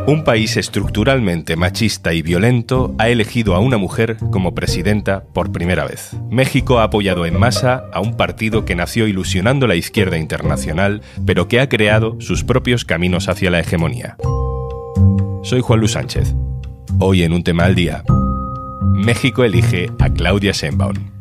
Un país estructuralmente machista y violento ha elegido a una mujer como presidenta por primera vez. México ha apoyado en masa a un partido que nació ilusionando la izquierda internacional, pero que ha creado sus propios caminos hacia la hegemonía. Soy Juan Luis Sánchez. Hoy en Un Tema al Día, México elige a Claudia Sheinbaum.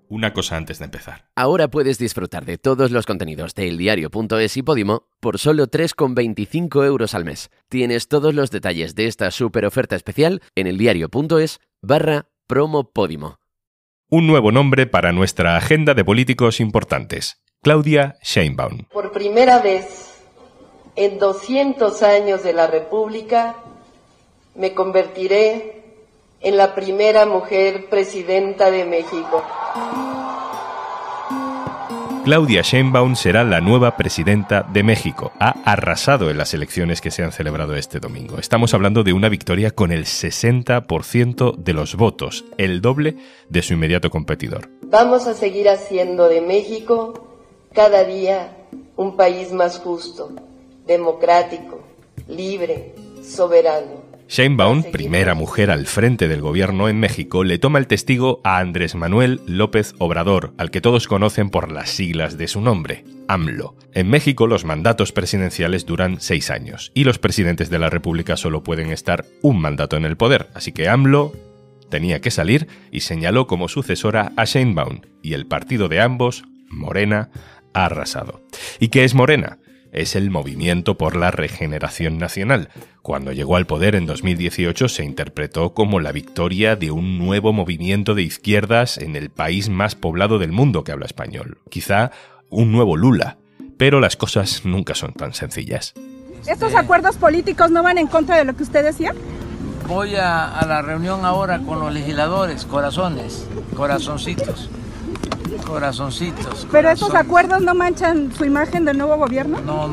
Una cosa antes de empezar. Ahora puedes disfrutar de todos los contenidos de eldiario.es y Podimo por solo 3,25 € al mes. Tienes todos los detalles de esta super oferta especial en eldiario.es/promo Podimo. Un nuevo nombre para nuestra agenda de políticos importantes. Claudia Sheinbaum. Por primera vez en 200 años de la República, me convertiré en la primera mujer presidenta de México. Claudia Sheinbaum será la nueva presidenta de México. Ha arrasado en las elecciones que se han celebrado este domingo. Estamos hablando de una victoria con el 60% de los votos, el doble de su inmediato competidor. Vamos a seguir haciendo de México cada día un país más justo, democrático, libre, soberano. Sheinbaum, primera mujer al frente del gobierno en México, le toma el testigo a Andrés Manuel López Obrador, al que todos conocen por las siglas de su nombre, AMLO. En México los mandatos presidenciales duran 6 años y los presidentes de la República solo pueden estar un mandato en el poder, así que AMLO tenía que salir y señaló como sucesora a Sheinbaum, y el partido de ambos, Morena, ha arrasado. ¿Y qué es Morena? Es el Movimiento por la Regeneración Nacional. Cuando llegó al poder en 2018 se interpretó como la victoria de un nuevo movimiento de izquierdas en el país más poblado del mundo que habla español. Quizá un nuevo Lula, pero las cosas nunca son tan sencillas. ¿Estos acuerdos políticos no van en contra de lo que usted decía? Voy a la reunión ahora con los legisladores, corazoncitos. ¿Pero esos acuerdos no manchan su imagen del nuevo gobierno? No,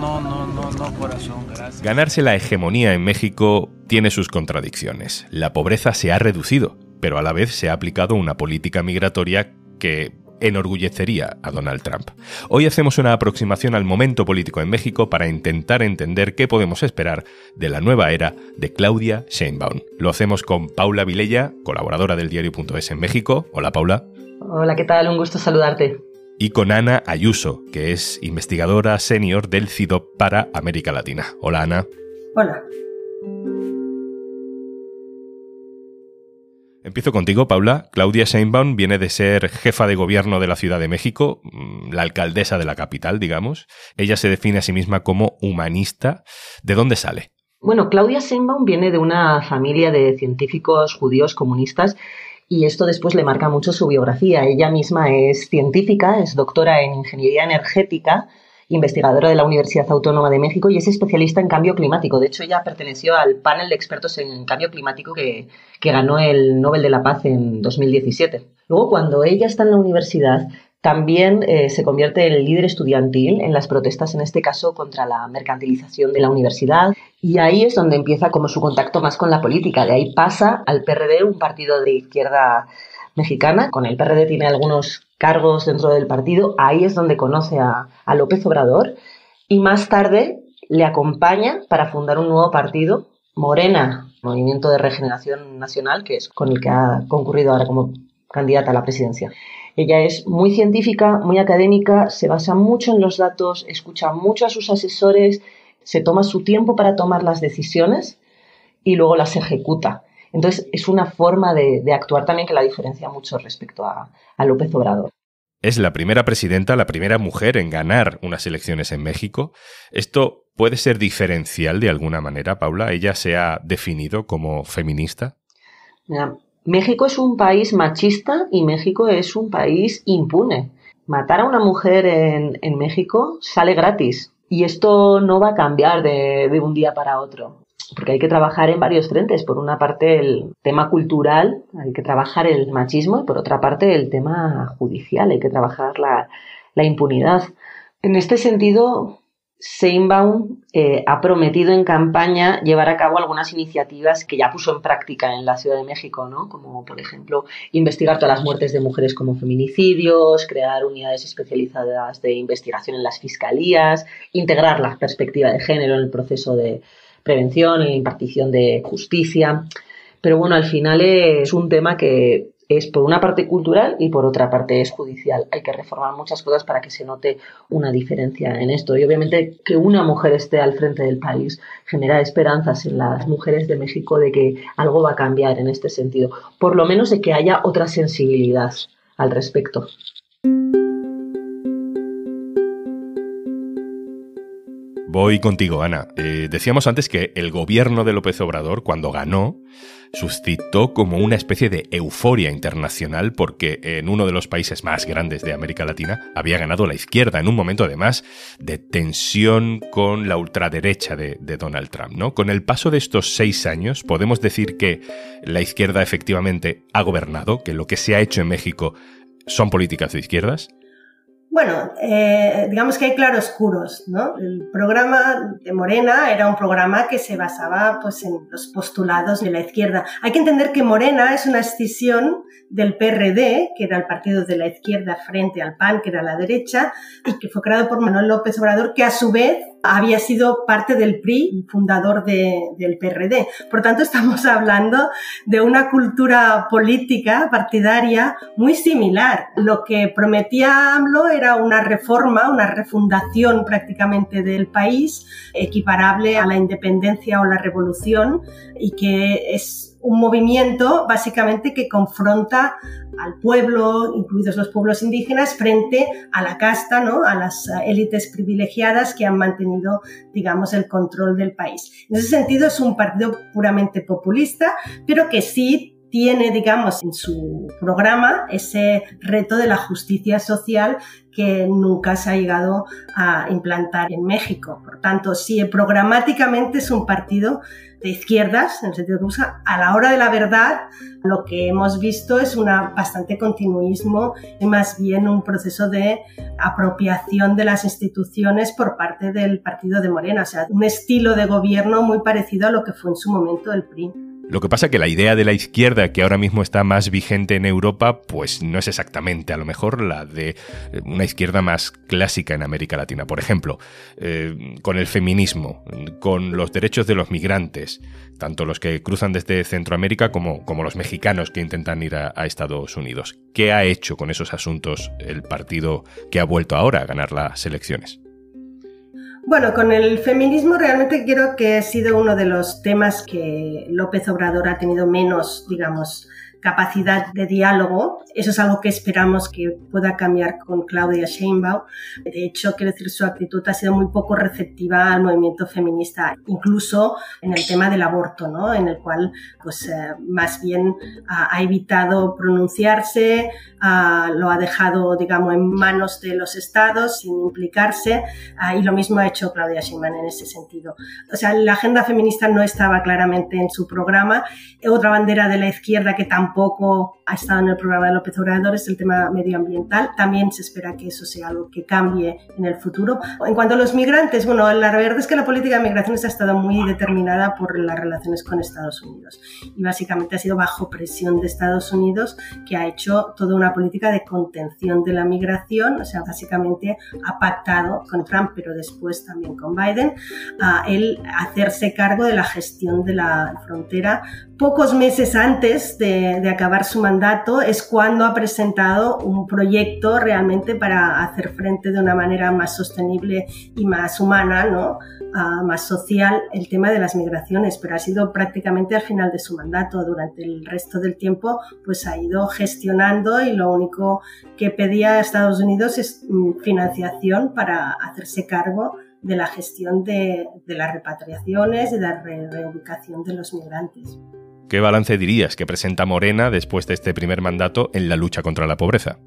corazón, gracias. Ganarse la hegemonía en México tiene sus contradicciones. La pobreza se ha reducido, pero a la vez se ha aplicado una política migratoria que enorgullecería a Donald Trump. Hoy hacemos una aproximación al momento político en México para intentar entender qué podemos esperar de la nueva era de Claudia Sheinbaum. Lo hacemos con Paula Vilella, colaboradora del diario.es en México. Hola, Paula. Hola, ¿qué tal? Un gusto saludarte. Y con Ana Ayuso, que es investigadora senior del CIDOB para América Latina. Hola, Ana. Hola. Empiezo contigo, Paula. Claudia Sheinbaum viene de ser jefa de gobierno de la Ciudad de México, la alcaldesa de la capital, digamos. Ella se define a sí misma como humanista. ¿De dónde sale? Bueno, Claudia Sheinbaum viene de una familia de científicos judíos comunistas y esto después le marca mucho su biografía. Ella misma es científica, es doctora en Ingeniería Energética, investigadora de la Universidad Autónoma de México y es especialista en cambio climático. De hecho, ella perteneció al panel de expertos en cambio climático que ganó el Nobel de la Paz en 2017. Luego, cuando ella está en la universidad, también se convierte en líder estudiantil en las protestas, en este caso, contra la mercantilización de la universidad. Y ahí es donde empieza como su contacto más con la política. De ahí pasa al PRD, un partido de izquierda mexicana. Con el PRD tiene algunos cargos dentro del partido. Ahí es donde conoce a López Obrador. Y más tarde le acompaña para fundar un nuevo partido, Morena, Movimiento de Regeneración Nacional, que es con el que ha concurrido ahora como candidata a la presidencia. Ella es muy científica, muy académica, se basa mucho en los datos, escucha mucho a sus asesores, se toma su tiempo para tomar las decisiones y luego las ejecuta. Entonces, es una forma de actuar también que la diferencia mucho respecto a López Obrador. Es la primera presidenta, la primera mujer en ganar unas elecciones en México. ¿Esto puede ser diferencial de alguna manera, Paula? ¿Ella se ha definido como feminista? Mira, México es un país machista y México es un país impune. Matar a una mujer en México sale gratis y esto no va a cambiar de un día para otro, porque hay que trabajar en varios frentes. Por una parte el tema cultural, hay que trabajar el machismo y por otra parte el tema judicial, hay que trabajar la impunidad. En este sentido, Sheinbaum ha prometido en campaña llevar a cabo algunas iniciativas que ya puso en práctica en la Ciudad de México, ¿no? Como, por ejemplo, investigar todas las muertes de mujeres como feminicidios, crear unidades especializadas de investigación en las fiscalías, integrar la perspectiva de género en el proceso de prevención, en la impartición de justicia. Pero bueno, al final es un tema que es por una parte cultural y por otra parte es judicial. Hay que reformar muchas cosas para que se note una diferencia en esto. Y obviamente que una mujer esté al frente del país genera esperanzas en las mujeres de México de que algo va a cambiar en este sentido. Por lo menos de que haya otra sensibilidad al respecto. Voy contigo, Ana. Decíamos antes que el gobierno de López Obrador, cuando ganó, suscitó como una especie de euforia internacional porque en uno de los países más grandes de América Latina había ganado la izquierda, en un momento además de tensión con la ultraderecha de Donald Trump, ¿no? Con el paso de estos 6 años, podemos decir que la izquierda efectivamente ha gobernado, que lo que se ha hecho en México son políticas de izquierdas. Bueno, digamos que hay claroscuros, ¿no? El programa de Morena era un programa que se basaba pues, en los postulados de la izquierda. Hay que entender que Morena es una escisión del PRD, que era el partido de la izquierda frente al PAN, que era la derecha, y que fue creado por Manuel López Obrador, que a su vez había sido parte del PRI, fundador del PRD. Por tanto, estamos hablando de una cultura política partidaria muy similar. Lo que prometía AMLO era una reforma, una refundación prácticamente del país, equiparable a la independencia o la revolución, y que es un movimiento básicamente que confronta al pueblo, incluidos los pueblos indígenas, frente a la casta, ¿no? A las élites privilegiadas que han mantenido, digamos, el control del país. En ese sentido es un partido puramente populista, pero que sí tiene, digamos, en su programa ese reto de la justicia social que nunca se ha llegado a implantar en México. Por tanto, sí, programáticamente es un partido de izquierdas, en el sentido que busca, a la hora de la verdad, lo que hemos visto es bastante continuismo y más bien un proceso de apropiación de las instituciones por parte del partido de Morena, o sea, un estilo de gobierno muy parecido a lo que fue en su momento el PRI. Lo que pasa es que la idea de la izquierda que ahora mismo está más vigente en Europa, pues no es exactamente a lo mejor la de una izquierda más clásica en América Latina. Por ejemplo, con el feminismo, con los derechos de los migrantes, tanto los que cruzan desde Centroamérica como los mexicanos que intentan ir a Estados Unidos. ¿Qué ha hecho con esos asuntos el partido que ha vuelto ahora a ganar las elecciones? Bueno, con el feminismo realmente creo que ha sido uno de los temas que López Obrador ha tenido menos, digamos, capacidad de diálogo. Eso es algo que esperamos que pueda cambiar con Claudia Sheinbaum. De hecho, quiero decir, su actitud ha sido muy poco receptiva al movimiento feminista, incluso en el tema del aborto, ¿no? En el cual, pues, más bien ha evitado pronunciarse, lo ha dejado, digamos, en manos de los estados sin implicarse, y lo mismo ha hecho Claudia Sheinbaum en ese sentido. O sea, la agenda feminista no estaba claramente en su programa. Otra bandera de la izquierda que tampoco ha estado en el programa de López Obrador es el tema medioambiental. También se espera que eso sea algo que cambie en el futuro. En cuanto a los migrantes, bueno, la verdad es que la política de migraciones ha estado muy determinada por las relaciones con Estados Unidos y básicamente ha sido bajo presión de Estados Unidos que ha hecho toda una política de contención de la migración. O sea, básicamente ha pactado con Trump, pero después también con Biden, el hacerse cargo de la gestión de la frontera. Pocos meses antes de acabar su mandato es cuando ha presentado un proyecto realmente para hacer frente de una manera más sostenible y más humana, ¿no? Más social, el tema de las migraciones, pero ha sido prácticamente al final de su mandato. Durante el resto del tiempo pues ha ido gestionando y lo único que pedía a Estados Unidos es financiación para hacerse cargo de la gestión de las repatriaciones y de la reubicación de los migrantes. ¿Qué balance dirías que presenta Morena después de este primer mandato en la lucha contra la pobreza?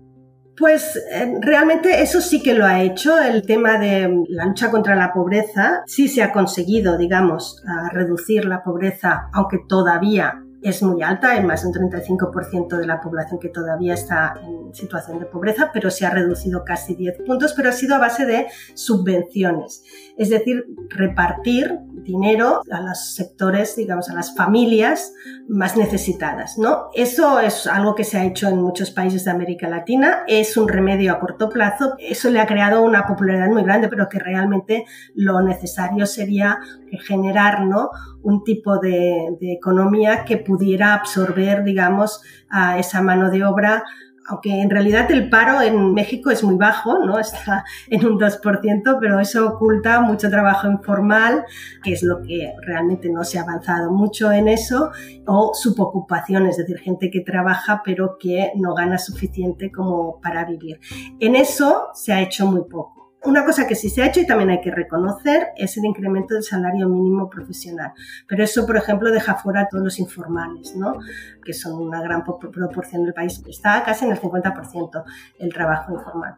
Pues realmente eso sí que lo ha hecho. El tema de la lucha contra la pobreza sí se ha conseguido, digamos, reducir la pobreza, aunque todavía es muy alta, hay más de un 35% de la población que todavía está en situación de pobreza, pero se ha reducido casi 10 puntos, pero ha sido a base de subvenciones. Es decir, repartir dinero a los sectores, digamos, a las familias más necesitadas, ¿no? Eso es algo que se ha hecho en muchos países de América Latina, es un remedio a corto plazo, eso le ha creado una popularidad muy grande, pero que realmente lo necesario sería generar, ¿no?, un tipo de economía que pudiera absorber, digamos, a esa mano de obra, aunque en realidad el paro en México es muy bajo, ¿no? Está en un 2%, pero eso oculta mucho trabajo informal, que es lo que realmente no se ha avanzado mucho en eso, o subocupación, es decir, gente que trabaja pero que no gana suficiente como para vivir. En eso se ha hecho muy poco. Una cosa que sí se ha hecho y también hay que reconocer es el incremento del salario mínimo profesional. Pero eso, por ejemplo, deja fuera a todos los informales, ¿no?, que son una gran proporción del país. Está casi en el 50% el trabajo informal.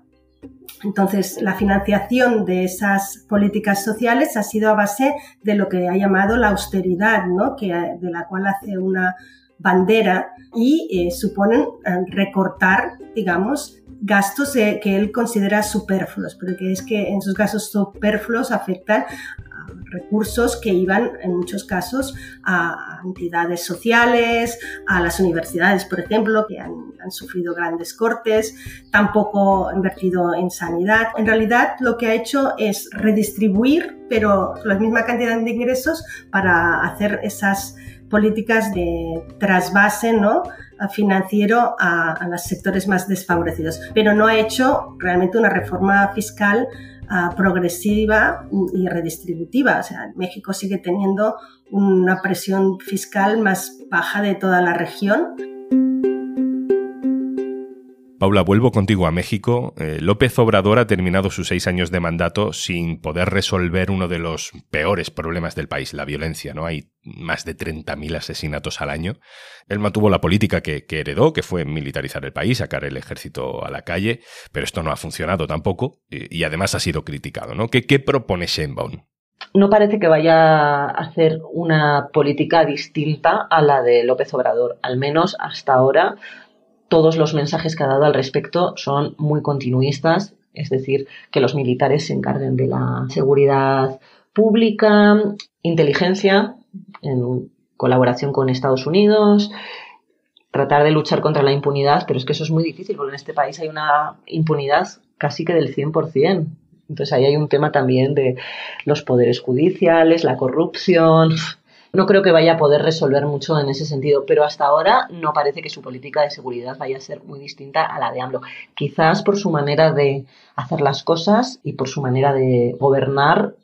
Entonces, la financiación de esas políticas sociales ha sido a base de lo que ha llamado la austeridad, ¿no?, de la cual hace una bandera y suponen recortar, digamos, gastos que él considera superfluos, pero que es que en sus gastos superfluos afectan a recursos que iban en muchos casos a entidades sociales, a las universidades, por ejemplo, que han sufrido grandes cortes, tampoco ha invertido en sanidad. En realidad lo que ha hecho es redistribuir, pero la misma cantidad de ingresos para hacer esas políticas de trasvase, ¿no?, financiero a los sectores más desfavorecidos, pero no ha hecho realmente una reforma fiscal progresiva y redistributiva. O sea, México sigue teniendo una presión fiscal más baja de toda la región. Paula, vuelvo contigo a México. López Obrador ha terminado sus 6 años de mandato sin poder resolver uno de los peores problemas del país, la violencia, ¿no? Hay más de 30.000 asesinatos al año. Él mantuvo la política que heredó, que fue militarizar el país, sacar el ejército a la calle, pero esto no ha funcionado tampoco y además ha sido criticado, ¿no? ¿Qué propone Sheinbaum? No parece que vaya a hacer una política distinta a la de López Obrador, al menos hasta ahora. Todos los mensajes que ha dado al respecto son muy continuistas, es decir, que los militares se encarguen de la seguridad pública, inteligencia, en colaboración con Estados Unidos, tratar de luchar contra la impunidad, pero es que eso es muy difícil porque en este país hay una impunidad casi que del 100%. Entonces ahí hay un tema también de los poderes judiciales, la corrupción. No creo que vaya a poder resolver mucho en ese sentido, pero hasta ahora no parece que su política de seguridad vaya a ser muy distinta a la de AMLO. Quizás por su manera de hacer las cosas y por su manera de gobernar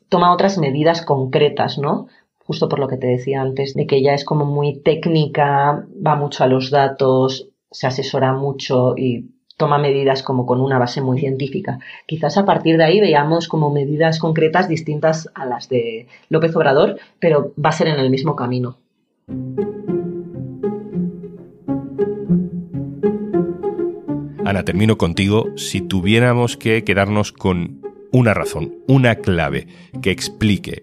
toma otras medidas concretas, ¿no? Justo por lo que te decía antes, de que ella es como muy técnica, va mucho a los datos, se asesora mucho y toma medidas como con una base muy científica. Quizás a partir de ahí veamos como medidas concretas distintas a las de López Obrador, pero va a ser en el mismo camino. Ana, termino contigo. Si tuviéramos que quedarnos con una razón, una clave que explique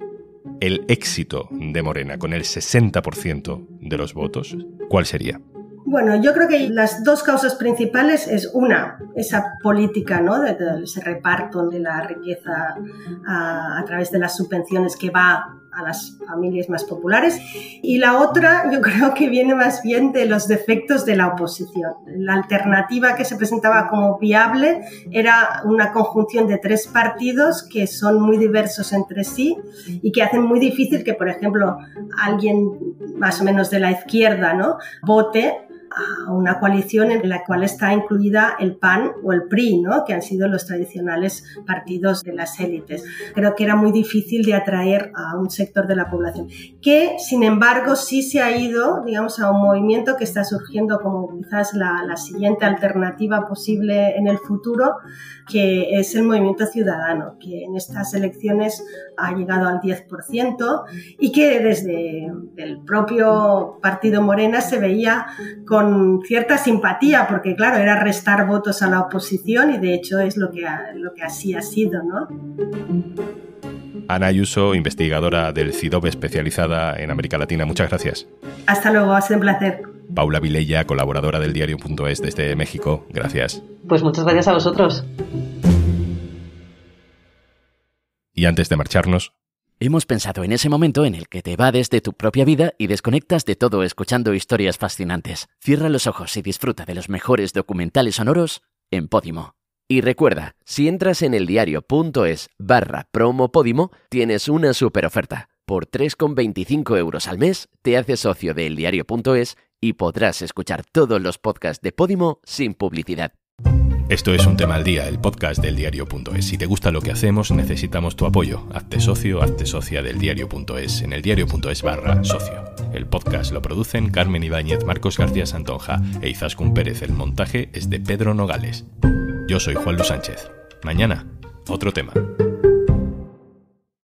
el éxito de Morena con el 60% de los votos, ¿cuál sería? Bueno, yo creo que las dos causas principales es una, esa política, ¿no?, de ese reparto de la riqueza a través de las subvenciones que va a las familias más populares, y la otra yo creo que viene más bien de los defectos de la oposición. La alternativa que se presentaba como viable era una conjunción de 3 partidos que son muy diversos entre sí y que hacen muy difícil que, por ejemplo, alguien más o menos de la izquierda, ¿no?, vote a una coalición en la cual está incluida el PAN o el PRI, ¿no?, que han sido los tradicionales partidos de las élites. Creo que era muy difícil de atraer a un sector de la población, que sin embargo sí se ha ido, digamos, a un movimiento que está surgiendo como quizás la siguiente alternativa posible en el futuro, que es el movimiento ciudadano, que en estas elecciones ha llegado al 10% y que desde el propio partido Morena se veía con cierta simpatía, porque claro, era restar votos a la oposición y de hecho es lo que así ha sido, ¿no? Ana Ayuso, investigadora del CIDOB especializada en América Latina, muchas gracias. Hasta luego, ha sido un placer. Paula Vilella, colaboradora del diario.es desde México, gracias. Pues muchas gracias a vosotros. Y antes de marcharnos, hemos pensado en ese momento en el que te evades de tu propia vida y desconectas de todo escuchando historias fascinantes. Cierra los ojos y disfruta de los mejores documentales sonoros en Podimo. Y recuerda, si entras en eldiario.es/promo Podimo, tienes una super oferta. Por 3,25 € al mes, te haces socio de eldiario.es y podrás escuchar todos los podcasts de Podimo sin publicidad. Esto es Un Tema al Día, el podcast del diario.es. Si te gusta lo que hacemos, necesitamos tu apoyo. Hazte socio, hazte socia del diario.es en eldiario.es/socio. El podcast lo producen Carmen Ibáñez, Marcos García Santonja e Izaskun Pérez. El montaje es de Pedro Nogales. Yo soy Juan Luis Sánchez. Mañana, otro tema.